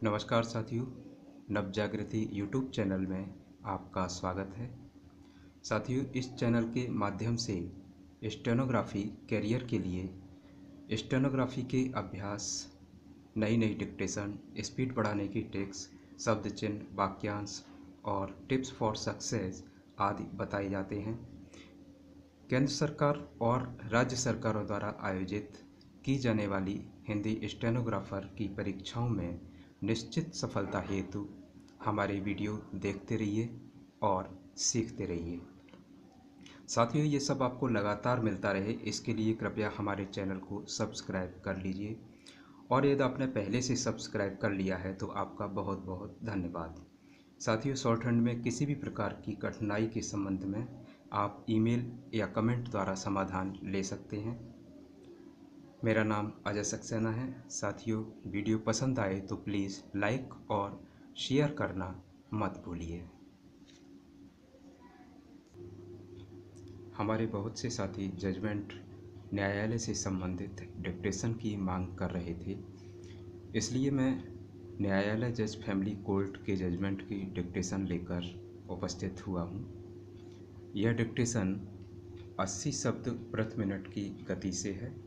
नमस्कार साथियों, Navjagriti YouTube channel में आपका स्वागत है। साथियों, इस चैनल के माध्यम से स्टेनोग्राफी कैरियर के लिए स्टेनोग्राफी के अभ्यास, नई नई डिक्टेशन, स्पीड बढ़ाने की ट्रिक्स, शब्द चिन्ह, वाक्यांश और टिप्स फॉर सक्सेस आदि बताए जाते हैं। केंद्र सरकार और राज्य सरकारों द्वारा आयोजित की जाने वाली हिंदी स्टेनोग्राफर की परीक्षाओं में निश्चित सफलता हेतु हमारे वीडियो देखते रहिए और सीखते रहिए। साथियों, ये सब आपको लगातार मिलता रहे, इसके लिए कृपया हमारे चैनल को सब्सक्राइब कर लीजिए। और यदि आपने पहले से सब्सक्राइब कर लिया है तो आपका बहुत बहुत धन्यवाद। साथियों, शॉर्ट हैंड में किसी भी प्रकार की कठिनाई के संबंध में आप ईमेल या कमेंट द्वारा समाधान ले सकते हैं। मेरा नाम अजय सक्सेना है। साथियों, वीडियो पसंद आए तो प्लीज़ लाइक और शेयर करना मत भूलिए। हमारे बहुत से साथी जजमेंट न्यायालय से संबंधित डिक्टेशन की मांग कर रहे थे, इसलिए मैं न्यायालय जज फैमिली कोर्ट के जजमेंट की डिक्टेशन लेकर उपस्थित हुआ हूँ। यह डिक्टेशन 80 शब्द प्रति मिनट की गति से है।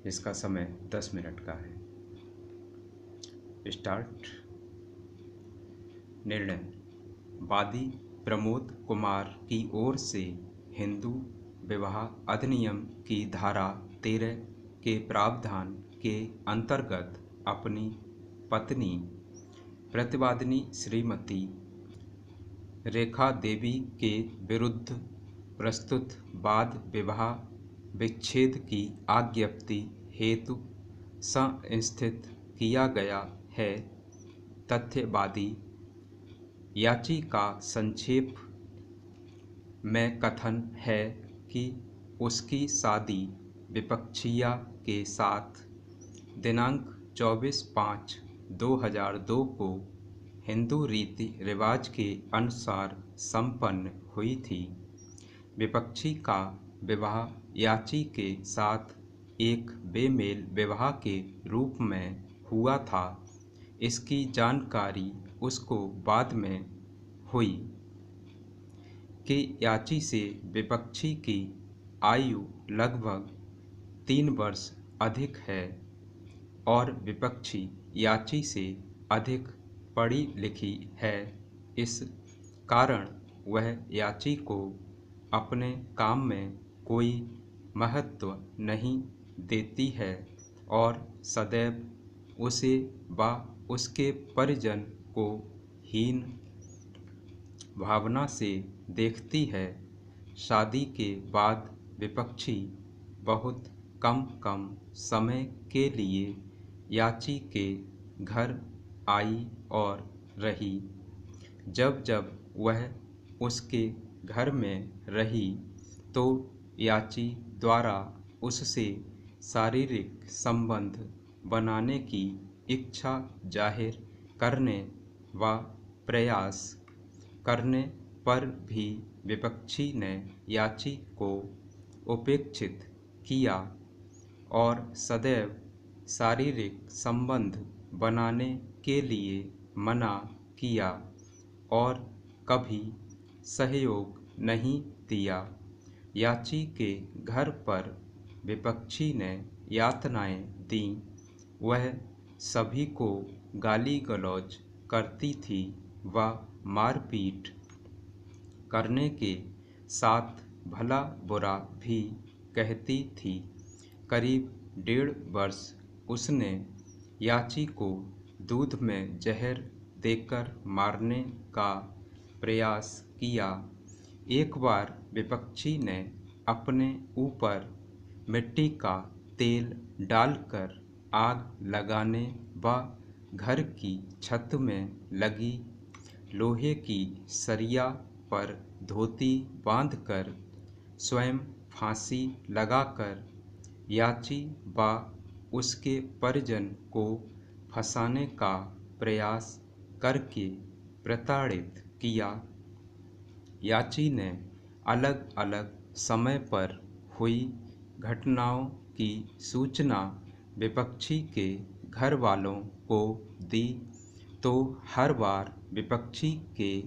इसका समय 10 मिनट का है। स्टार्ट। निर्णय। वादी प्रमोद कुमार की ओर से हिंदू विवाह अधिनियम की धारा 13 के प्रावधान के अंतर्गत अपनी पत्नी प्रतिवादिनी श्रीमती रेखा देवी के विरुद्ध प्रस्तुत वाद विवाह विच्छेद की आज्ञप्ति हेतु संस्थित किया गया है। तथ्यवादी याचिका संक्षेप में कथन है कि उसकी शादी विपक्षिया के साथ दिनांक 24/5/2002 को हिंदू रीति रिवाज के अनुसार संपन्न हुई थी। विपक्षी का विवाह याची के साथ एक बेमेल विवाह के रूप में हुआ था। इसकी जानकारी उसको बाद में हुई कि याची से विपक्षी की आयु लगभग 3 वर्ष अधिक है और विपक्षी याची से अधिक पढ़ी लिखी है। इस कारण वह याची को अपने काम में कोई महत्व नहीं देती है और सदैव उसे व उसके परिजन को हीन भावना से देखती है। शादी के बाद विपक्षी बहुत कम समय के लिए याची के घर आई और रही। जब जब वह उसके घर में रही तो याची द्वारा उससे शारीरिक संबंध बनाने की इच्छा जाहिर करने व प्रयास करने पर भी विपक्षी ने याची को उपेक्षित किया और सदैव शारीरिक संबंध बनाने के लिए मना किया और कभी सहयोग नहीं दिया। याची के घर पर विपक्षी ने यातनाएं दी। वह सभी को गाली गलौज करती थी व मारपीट करने के साथ भला बुरा भी कहती थी। करीब 1.5 वर्ष उसने याची को दूध में जहर देकर मारने का प्रयास किया। एक बार विपक्षी ने अपने ऊपर मिट्टी का तेल डालकर आग लगाने व घर की छत में लगी लोहे की सरिया पर धोती बांधकर स्वयं फांसी लगाकर याची व उसके परिजन को फंसाने का प्रयास करके प्रताड़ित किया। याची ने अलग अलग समय पर हुई घटनाओं की सूचना विपक्षी के घर वालों को दी तो हर बार विपक्षी के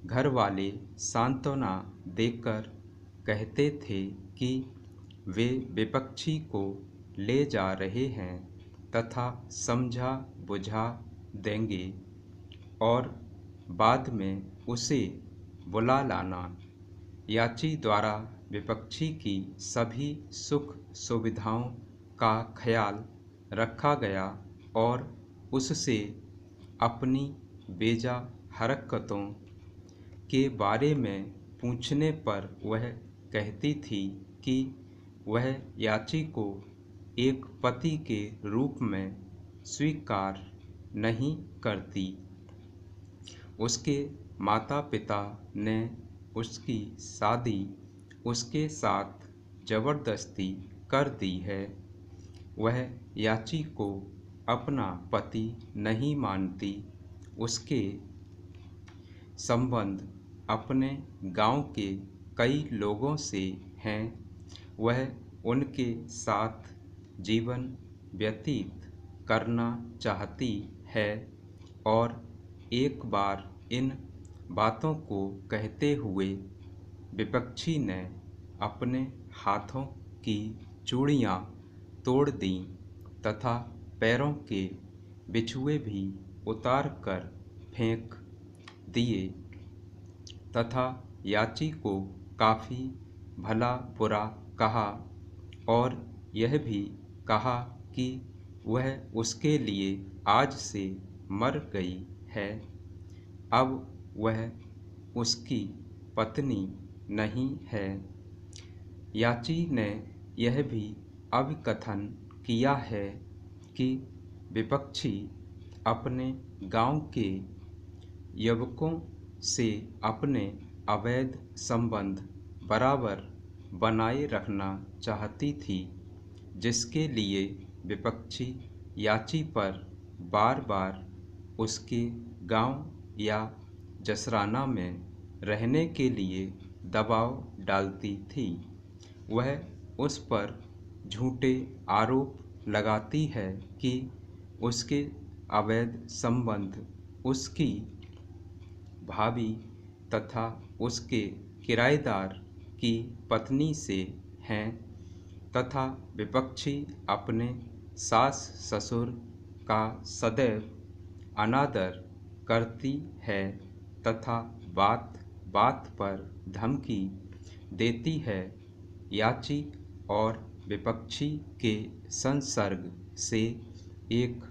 घर वाले सांत्वना देकर कहते थे कि वे विपक्षी को ले जा रहे हैं तथा समझा बुझा देंगे और बाद में उसे बुला लाना। याची द्वारा विपक्षी की सभी सुख सुविधाओं का ख्याल रखा गया और उससे अपनी बेजा हरकतों के बारे में पूछने पर वह कहती थी कि वह याची को एक पति के रूप में स्वीकार नहीं करती। उसके माता पिता ने उसकी शादी उसके साथ जबरदस्ती कर दी है। वह याची को अपना पति नहीं मानती। उसके संबंध अपने गांव के कई लोगों से हैं। वह उनके साथ जीवन व्यतीत करना चाहती है और एक बार इन बातों को कहते हुए विपक्षी ने अपने हाथों की चूड़ियां तोड़ दीं तथा पैरों के बिछुए भी उतार कर फेंक दिए तथा याची को काफ़ी भला बुरा कहा और यह भी कहा कि वह उसके लिए आज से मर गई है। अब वह उसकी पत्नी नहीं है। याची ने यह भी अभिकथन किया है कि विपक्षी अपने गांव के युवकों से अपने अवैध संबंध बराबर बनाए रखना चाहती थी, जिसके लिए विपक्षी याची पर बार बार उसके गांव या जसराना में रहने के लिए दबाव डालती थी। वह उस पर झूठे आरोप लगाती है कि उसके अवैध संबंध उसकी भाभी तथा उसके किराएदार की पत्नी से हैं तथा विपक्षी अपने सास ससुर का सदैव अनादर करती है तथा बात बात पर धमकी देती है। याची और विपक्षी के संसर्ग से एक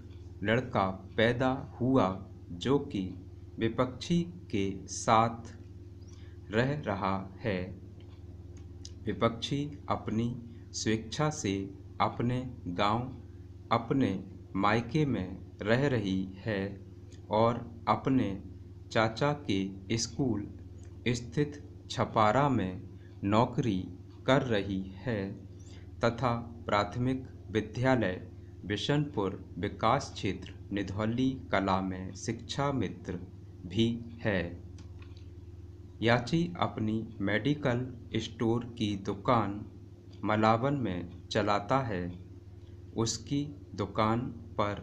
लड़का पैदा हुआ जो कि विपक्षी के साथ रह रहा है। विपक्षी अपनी स्वेच्छा से अपने गांव अपने मायके में रह रही है और अपने चाचा के स्कूल स्थित छपारा में नौकरी कर रही है तथा प्राथमिक विद्यालय बिशनपुर विकास क्षेत्र निधौली कला में शिक्षा मित्र भी है। याची अपनी मेडिकल स्टोर की दुकान मलावन में चलाता है। उसकी दुकान पर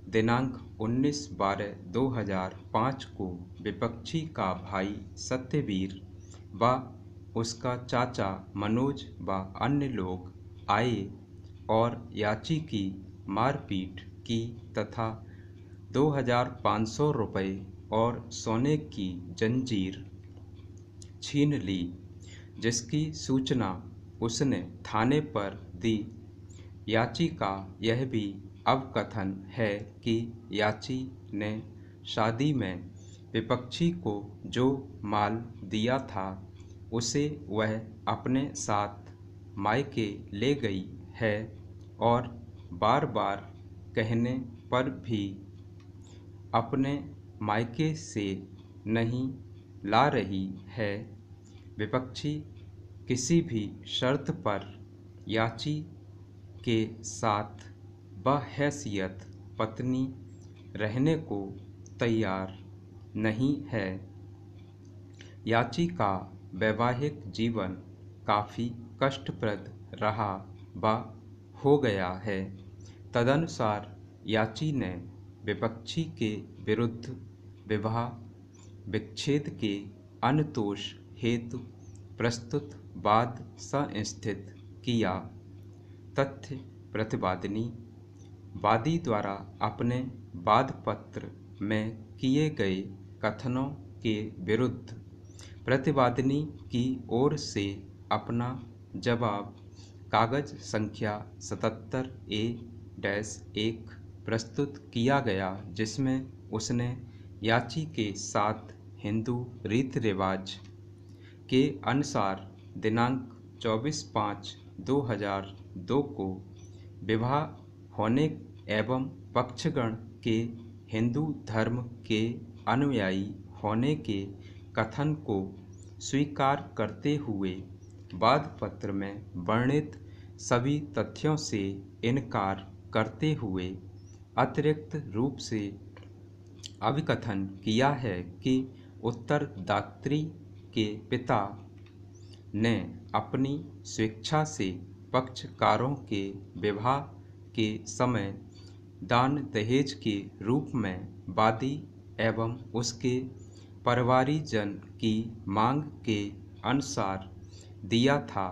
दिनांक 19/12/2005 को विपक्षी का भाई सत्यवीर व उसका चाचा मनोज व अन्य लोग आए और याची की मारपीट की तथा 2500 रुपये और सोने की जंजीर छीन ली, जिसकी सूचना उसने थाने पर दी। याची का यह भी अवकथन है कि याची ने शादी में विपक्षी को जो माल दिया था उसे वह अपने साथ मायके ले गई है और बार बार कहने पर भी अपने मायके से नहीं ला रही है। विपक्षी किसी भी शर्त पर याची के साथ बहैसियत पत्नी रहने को तैयार नहीं है। याची का वैवाहिक जीवन काफ़ी कष्टप्रद रहा व हो गया है। तदनुसार याची ने विपक्षी के विरुद्ध विवाह विच्छेद के अनतोष हेतु प्रस्तुत वाद संस्थित किया। तथ्य प्रतिवादिनी वादी द्वारा अपने वाद पत्र में किए गए कथनों के विरुद्ध प्रतिवादिनी की ओर से अपना जवाब कागज संख्या 77A-1 प्रस्तुत किया गया, जिसमें उसने याची के साथ हिंदू रीति रिवाज के अनुसार दिनांक 24/5/2002 को विवाह होने एवं पक्षगण के हिंदू धर्म के अनुयायी होने के कथन को स्वीकार करते हुए वाद पत्र में वर्णित सभी तथ्यों से इनकार करते हुए अतिरिक्त रूप से अभिकथन किया है कि उत्तरदात्री के पिता ने अपनी स्वेच्छा से पक्षकारों के विवाह के समय दान दहेज के रूप में वादी एवं उसके परिवारीजन की मांग के अनुसार दिया था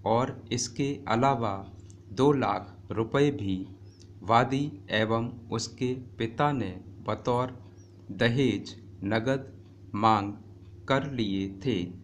और इसके अलावा 2 लाख रुपए भी वादी एवं उसके पिता ने बतौर दहेज नगद मांग कर लिए थे।